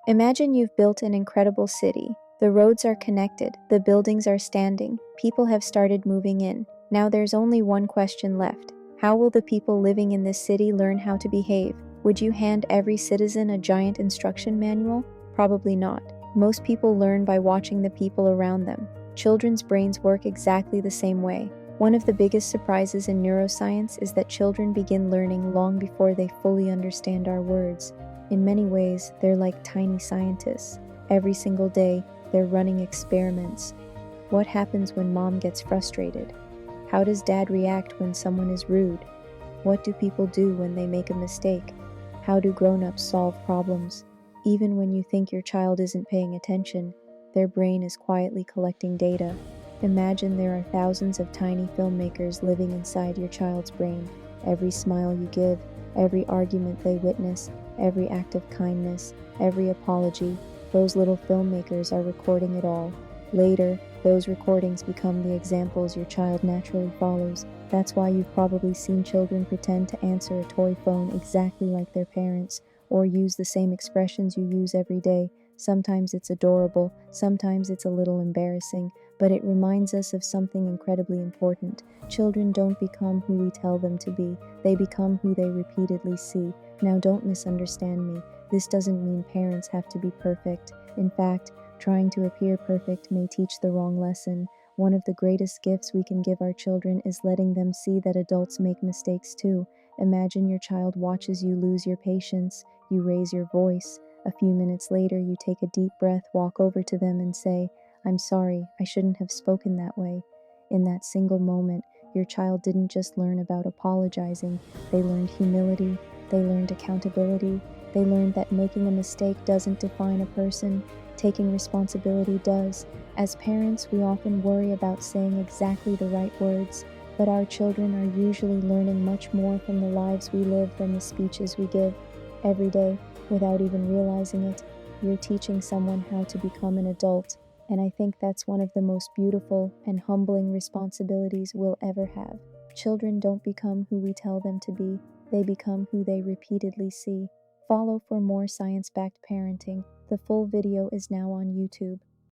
Imagine you've built an incredible city. The roads are connected, the buildings are standing, people have started moving in. Now there's only one question left. How will the people living in this city learn how to behave? Would you hand every citizen a giant instruction manual? Probably not. Most people learn by watching the people around them. Children's brains work exactly the same way. One of the biggest surprises in neuroscience is that children begin learning long before they fully understand our words. In many ways, they're like tiny scientists. Every single day, they're running experiments. What happens when mom gets frustrated? How does dad react when someone is rude? What do people do when they make a mistake? How do grown-ups solve problems? Even when you think your child isn't paying attention, their brain is quietly collecting data. Imagine there are thousands of tiny filmmakers living inside your child's brain. Every smile you give, every argument they witness, every act of kindness, every apology, those little filmmakers are recording it all. Later, those recordings become the examples your child naturally follows. That's why you've probably seen children pretend to answer a toy phone exactly like their parents, or use the same expressions you use every day. Sometimes it's adorable, sometimes it's a little embarrassing, but it reminds us of something incredibly important. Children don't become who we tell them to be, they become who they repeatedly see. Now don't misunderstand me. This doesn't mean parents have to be perfect. In fact, trying to appear perfect may teach the wrong lesson. One of the greatest gifts we can give our children is letting them see that adults make mistakes too. Imagine your child watches you lose your patience, you raise your voice. A few minutes later, you take a deep breath, walk over to them and say, "I'm sorry, I shouldn't have spoken that way." In that single moment, your child didn't just learn about apologizing, they learned humility, they learned accountability, they learned that making a mistake doesn't define a person, taking responsibility does. As parents, we often worry about saying exactly the right words, but our children are usually learning much more from the lives we live than the speeches we give. Every day, without even realizing it, you're teaching someone how to become an adult, and I think that's one of the most beautiful and humbling responsibilities we'll ever have. Children don't become who we tell them to be, they become who they repeatedly see. Follow for more science-backed parenting. The full video is now on YouTube.